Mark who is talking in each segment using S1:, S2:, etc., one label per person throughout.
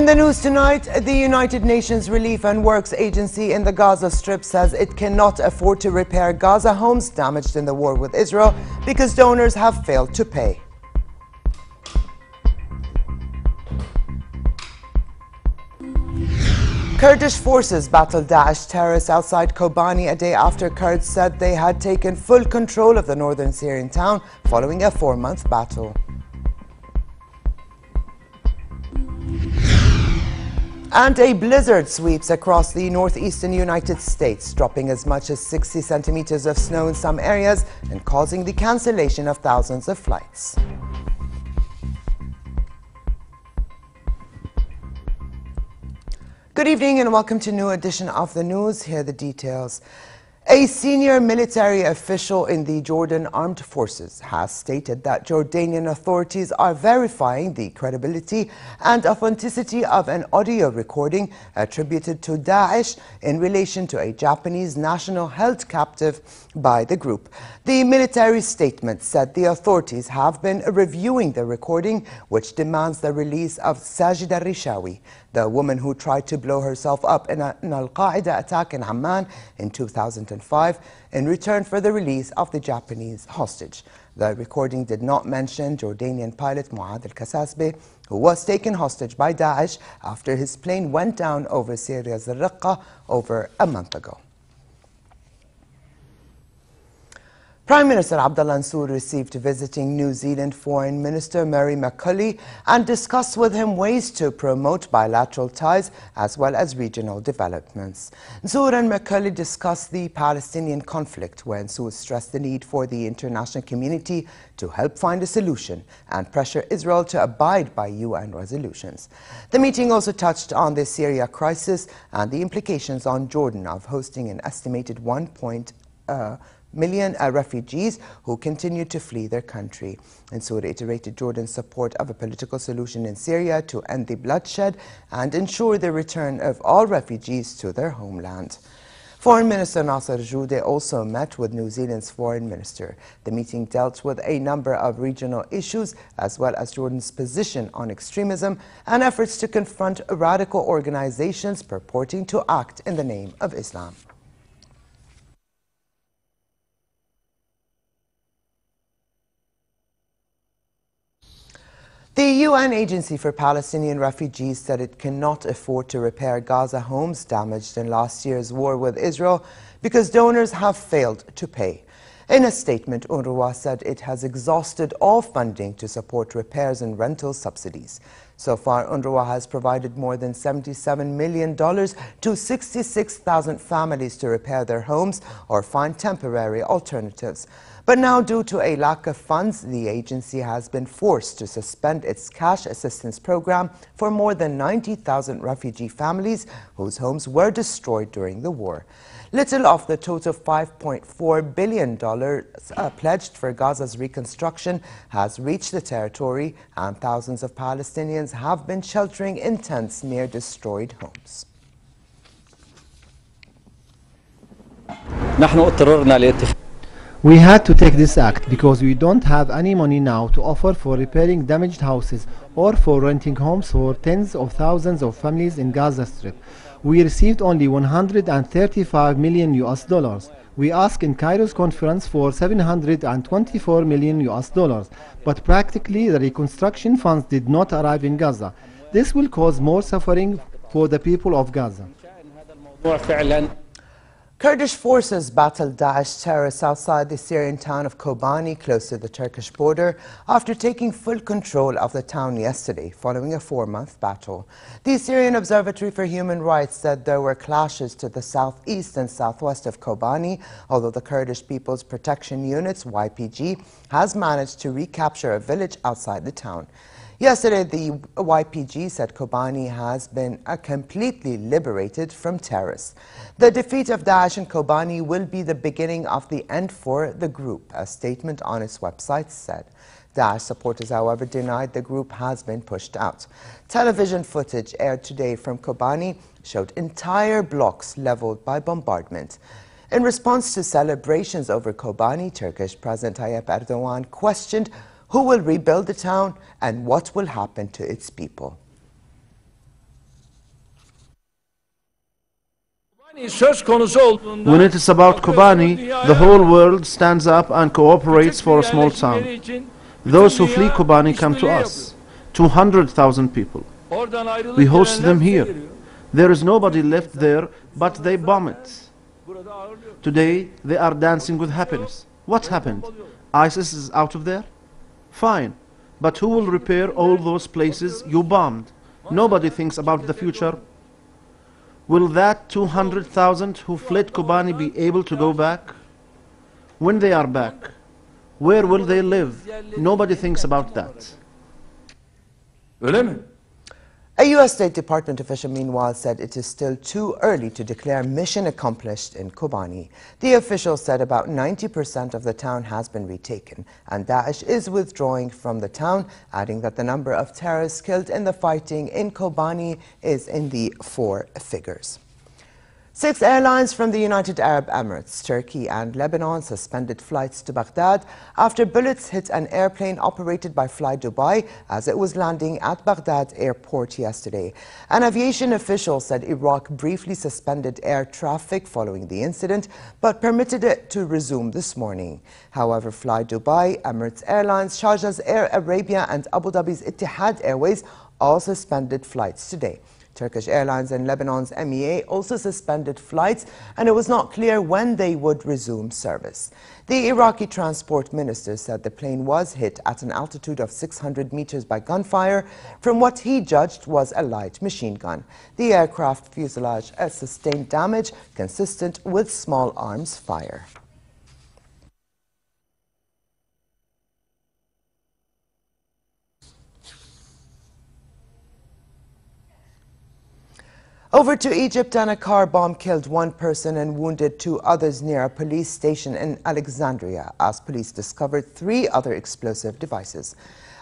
S1: the news tonight, the United Nations Relief and Works Agency in the Gaza Strip says it cannot afford to repair Gaza homes damaged in the war with Israel because donors have failed to pay. Kurdish forces battled Daesh terrorists outside Kobani a day after Kurds said they had taken full control of the northern Syrian town following a 4-month battle. And a blizzard sweeps across the northeastern United States, dropping as much as 60 centimeters of snow in some areas and causing the cancellation of thousands of flights. Good evening and welcome to a new edition of the news. Here are the details. A senior military official in the Jordan Armed Forces has stated that Jordanian authorities are verifying the credibility and authenticity of an audio recording attributed to Daesh in relation to a Japanese national held captive by the group. The military statement said the authorities have been reviewing the recording, which demands the release of Sajida Rishawi, the woman who tried to blow herself up in an Al-Qaeda attack in Amman in 2005, in return for the release of the Japanese hostage. The recording did not mention Jordanian pilot Muad al-Kasasbe, who was taken hostage by Daesh after his plane went down over Syria's Raqqa over a month ago. Prime Minister Abdullah Mansour received visiting New Zealand Foreign Minister Murray McCully and discussed with him ways to promote bilateral ties as well as regional developments. Mansour and McCully discussed the Palestinian conflict, where Mansour stressed the need for the international community to help find a solution and pressure Israel to abide by UN resolutions. The meeting also touched on the Syria crisis and the implications on Jordan of hosting an estimated 1.1 million refugees who continue to flee their country. Mansour reiterated Jordan's support of a political solution in Syria to end the bloodshed and ensure the return of all refugees to their homeland. Foreign Minister Nasser Judeh also met with New Zealand's Foreign Minister. The meeting dealt with a number of regional issues as well as Jordan's position on extremism and efforts to confront radical organizations purporting to act in the name of Islam. The UN Agency for Palestinian Refugees said it cannot afford to repair Gaza homes damaged in last year's war with Israel because donors have failed to pay. In a statement, UNRWA said it has exhausted all funding to support repairs and rental subsidies. So far, UNRWA has provided more than $77 million to 66,000 families to repair their homes or find temporary alternatives. But now, due to a lack of funds, the agency has been forced to suspend its cash assistance program for more than 90,000 refugee families whose homes were destroyed during the war. Little of the total $5.4 billion pledged for Gaza's reconstruction has reached the territory, and thousands of Palestinians have been sheltering in tents near destroyed homes.
S2: We had to take this act because we don't have any money now to offer for repairing damaged houses or for renting homes for tens of thousands of families in Gaza Strip. We received only $135 million. We asked in Cairo's conference for $724 million, but practically the reconstruction funds did not arrive in Gaza. This will cause more suffering for the people of Gaza.
S1: Kurdish forces battled Daesh terrorists outside the Syrian town of Kobani, close to the Turkish border, after taking full control of the town yesterday, following a 4-month battle. The Syrian Observatory for Human Rights said there were clashes to the southeast and southwest of Kobani, although the Kurdish People's Protection Unit's YPG has managed to recapture a village outside the town. Yesterday, the YPG said Kobani has been completely liberated from terrorists. The defeat of Daesh in Kobani will be the beginning of the end for the group, a statement on its website said. Daesh supporters, however, denied the group has been pushed out. Television footage aired today from Kobani showed entire blocks leveled by bombardment. In response to celebrations over Kobani, Turkish President Tayyip Erdogan questioned who will rebuild the town and what will happen to its people.
S3: When it is about Kobani, the whole world stands up and cooperates for a small town. Those who flee Kobani come to us, 200,000 people. We host them here. There is nobody left there, but they bomb it. Today, they are dancing with happiness. What happened? ISIS is out of there? Fine. But who will repair all those places you bombed? Nobody thinks about the future. Will that 200,000 who fled Kobani be able to go back? When they are back, where will they live? Nobody thinks about that.
S1: Öyle mi? A U.S. State Department official, meanwhile, said it is still too early to declare mission accomplished in Kobani. The official said about 90% of the town has been retaken, and Daesh is withdrawing from the town, adding that the number of terrorists killed in the fighting in Kobani is in the 4 figures. 6 airlines from the United Arab Emirates, Turkey and Lebanon suspended flights to Baghdad after bullets hit an airplane operated by Fly Dubai as it was landing at Baghdad airport yesterday. An aviation official said Iraq briefly suspended air traffic following the incident, but permitted it to resume this morning. However, Fly Dubai, Emirates Airlines, Sharjah's Air Arabia and Abu Dhabi's Etihad Airways all suspended flights today. Turkish Airlines and Lebanon's MEA also suspended flights, and it was not clear when they would resume service. The Iraqi transport minister said the plane was hit at an altitude of 600 meters by gunfire from what he judged was a light machine gun. The aircraft fuselage sustained damage consistent with small arms fire. Over to Egypt, and a car bomb killed 1 person and wounded 2 others near a police station in Alexandria as police discovered 3 other explosive devices.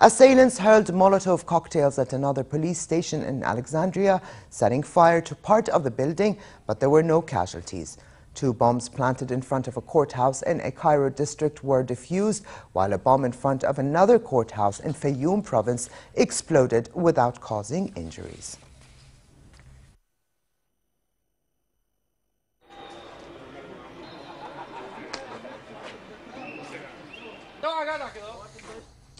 S1: Assailants hurled Molotov cocktails at another police station in Alexandria, setting fire to part of the building, but there were no casualties. 2 bombs planted in front of a courthouse in a Cairo district were defused, while a bomb in front of another courthouse in Fayoum province exploded without causing injuries.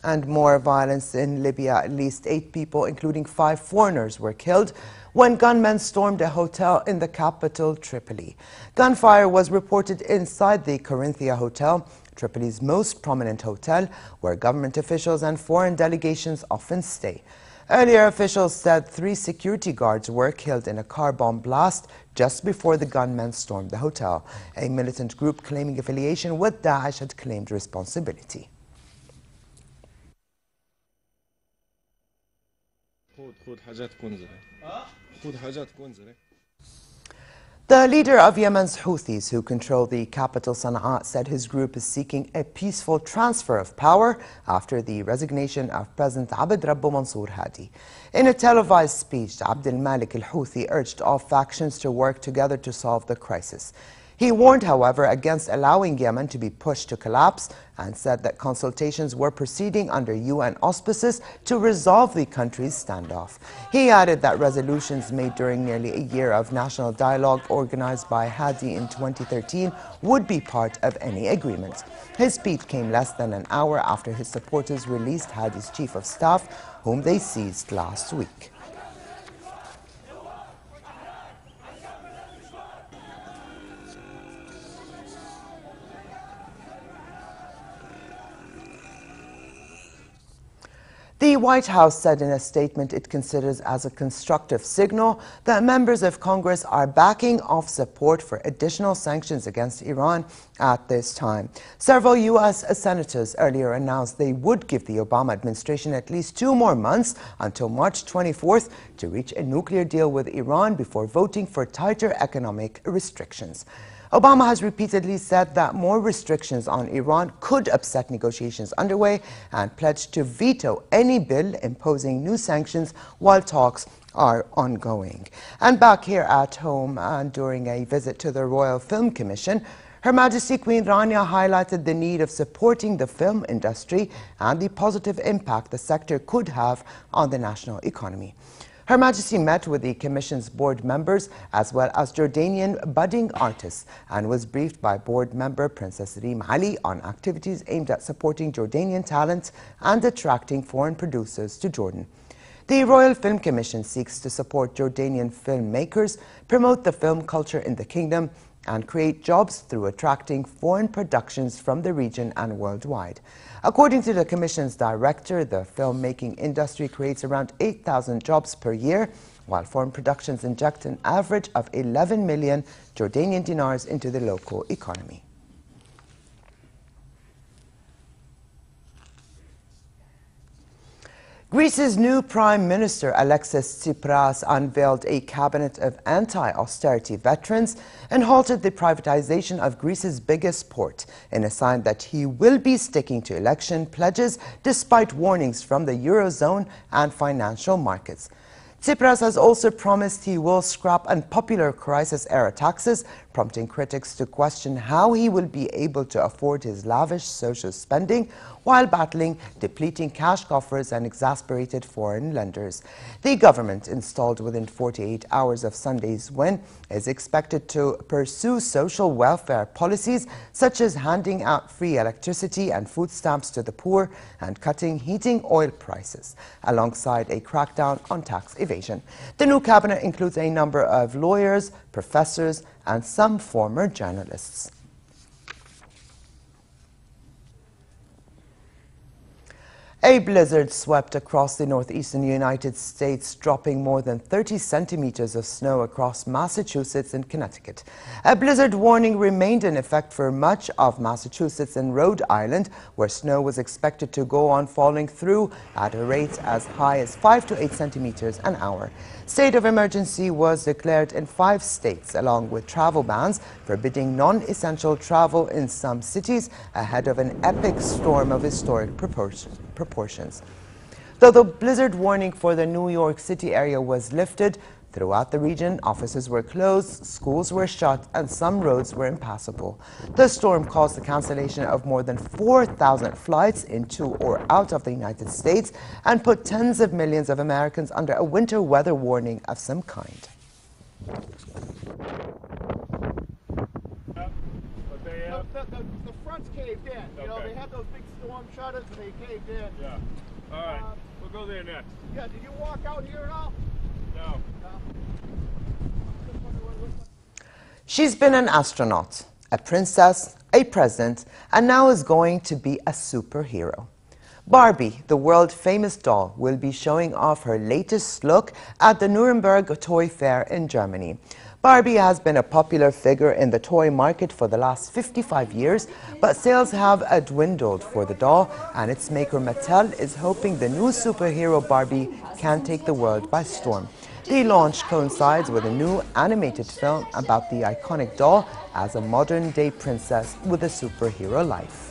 S1: And more violence in Libya. At least 8 people, including 5 foreigners, were killed when gunmen stormed a hotel in the capital, Tripoli. Gunfire was reported inside the Corinthia Hotel, Tripoli's most prominent hotel, where government officials and foreign delegations often stay. Earlier, officials said 3 security guards were killed in a car bomb blast just before the gunmen stormed the hotel. A militant group claiming affiliation with Daesh had claimed responsibility. The leader of Yemen's Houthis, who control the capital Sana'a, said his group is seeking a peaceful transfer of power after the resignation of President Abd Rabbu Mansour Hadi. In a televised speech, Abd al-Malik al-Houthi urged all factions to work together to solve the crisis. He warned, however, against allowing Yemen to be pushed to collapse and said that consultations were proceeding under UN auspices to resolve the country's standoff. He added that resolutions made during nearly a year of national dialogue organized by Hadi in 2013 would be part of any agreement. His speech came less than an hour after his supporters released Hadi's chief of staff, whom they seized last week. The White House said in a statement it considers as a constructive signal that members of Congress are backing off support for additional sanctions against Iran at this time. Several U.S. senators earlier announced they would give the Obama administration at least 2 more months until March 24th to reach a nuclear deal with Iran before voting for tighter economic restrictions. Obama has repeatedly said that more restrictions on Iran could upset negotiations underway and pledged to veto any bill imposing new sanctions while talks are ongoing. And back here at home, and during a visit to the Royal Film Commission, Her Majesty Queen Rania highlighted the need of supporting the film industry and the positive impact the sector could have on the national economy. Her Majesty met with the Commission's board members as well as Jordanian budding artists and was briefed by board member Princess Reem Ali on activities aimed at supporting Jordanian talent and attracting foreign producers to Jordan. The Royal Film Commission seeks to support Jordanian filmmakers, promote the film culture in the kingdom, and create jobs through attracting foreign productions from the region and worldwide. According to the Commission's director, the filmmaking industry creates around 8,000 jobs per year, while foreign productions inject an average of 11 million Jordanian dinars into the local economy. Greece's new Prime Minister Alexis Tsipras unveiled a cabinet of anti-austerity veterans and halted the privatization of Greece's biggest port in a sign that he will be sticking to election pledges despite warnings from the Eurozone and financial markets. Tsipras has also promised he will scrap unpopular crisis-era taxes, prompting critics to question how he will be able to afford his lavish social spending while battling depleting cash coffers and exasperated foreign lenders. The government, installed within 48 hours of Sunday's win, is expected to pursue social welfare policies such as handing out free electricity and food stamps to the poor and cutting heating oil prices, alongside a crackdown on tax evasion. The new cabinet includes a number of lawyers, professors, and some former journalists. A blizzard swept across the northeastern United States, dropping more than 30 centimeters of snow across Massachusetts and Connecticut. A blizzard warning remained in effect for much of Massachusetts and Rhode Island, where snow was expected to go on falling through at a rate as high as 5 to 8 centimeters an hour. State of emergency was declared in 5 states, along with travel bans forbidding non-essential travel in some cities ahead of an epic storm of historic proportions. Though the blizzard warning for the New York City area was lifted, throughout the region, offices were closed, schools were shut, and some roads were impassable. The storm caused the cancellation of more than 4,000 flights into or out of the United States and put tens of millions of Americans under a winter weather warning of some kind.
S4: The front's caved in. You know, they had those big storm shutters and they caved in.
S5: Yeah. All right. We'll go there next.
S4: Yeah, did you walk out here at all?
S5: No.
S1: She's been an astronaut, a princess, a president, and now is going to be a superhero. Barbie, the world-famous doll, will be showing off her latest look at the Nuremberg Toy Fair in Germany. Barbie has been a popular figure in the toy market for the last 55 years, but sales have dwindled for the doll, and its maker Mattel is hoping the new superhero Barbie can take the world by storm. The launch coincides with a new animated film about the iconic doll as a modern-day princess with a superhero life.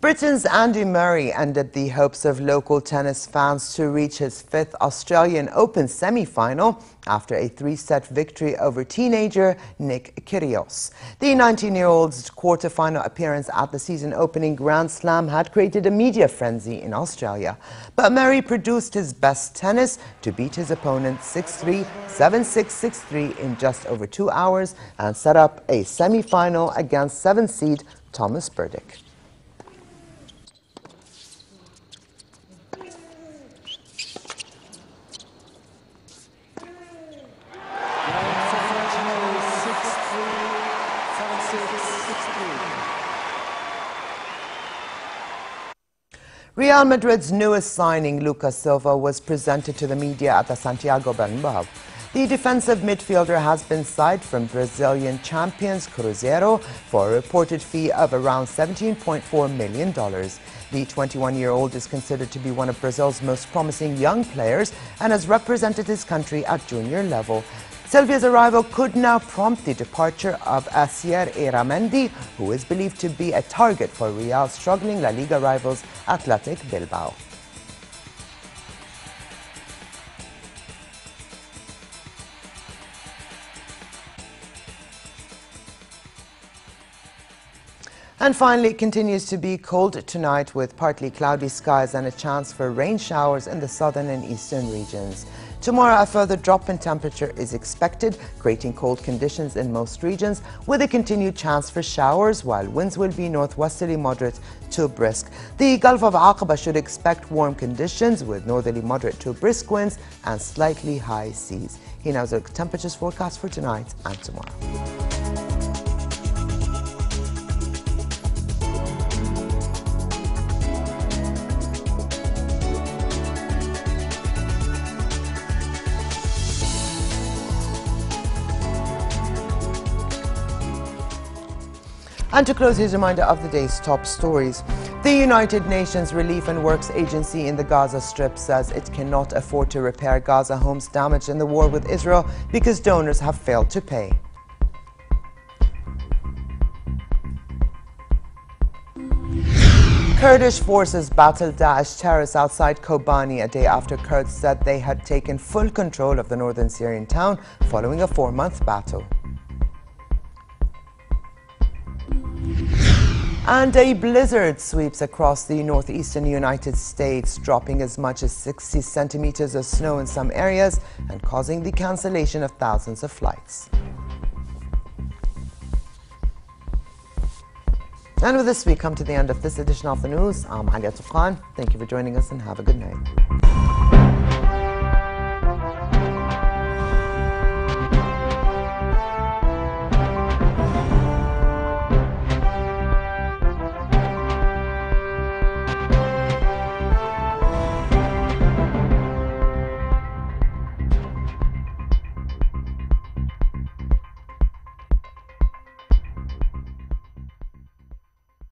S1: Britain's Andy Murray ended the hopes of local tennis fans to reach his 5th Australian Open semi-final after a 3-set victory over teenager Nick Kyrgios. The 19-year-old's quarter-final appearance at the season-opening Grand Slam had created a media frenzy in Australia. But Murray produced his best tennis to beat his opponent 6-3, 7-6, 6-3 in just over 2 hours and set up a semi-final against 7th seed Thomas Burdick. Real Madrid's newest signing, Lucas Silva, was presented to the media at the Santiago Bernabeu. The defensive midfielder has been signed from Brazilian champions Cruzeiro for a reported fee of around $17.4 million. The 21-year-old is considered to be one of Brazil's most promising young players and has represented his country at junior level. Sylvia's arrival could now prompt the departure of Asier Eramendi, who is believed to be a target for Real's struggling La Liga rivals Athletic Bilbao. And finally, it continues to be cold tonight with partly cloudy skies and a chance for rain showers in the southern and eastern regions. Tomorrow, a further drop in temperature is expected, creating cold conditions in most regions with a continued chance for showers, while winds will be northwesterly moderate to brisk. The Gulf of Aqaba should expect warm conditions with northerly moderate to brisk winds and slightly high seas. Here now is the temperatures forecast for tonight and tomorrow. And to close, here's a reminder of the day's top stories. The United Nations Relief and Works Agency in the Gaza Strip says it cannot afford to repair Gaza homes damaged in the war with Israel because donors have failed to pay. Kurdish forces battled Daesh terrorists outside Kobani a day after Kurds said they had taken full control of the northern Syrian town following a 4-month battle. And a blizzard sweeps across the northeastern United States, dropping as much as 60 centimeters of snow in some areas and causing the cancellation of thousands of flights. And with this, we come to the end of this edition of the news. I'm Aliatou Khan. Thank you for joining us and have a good night.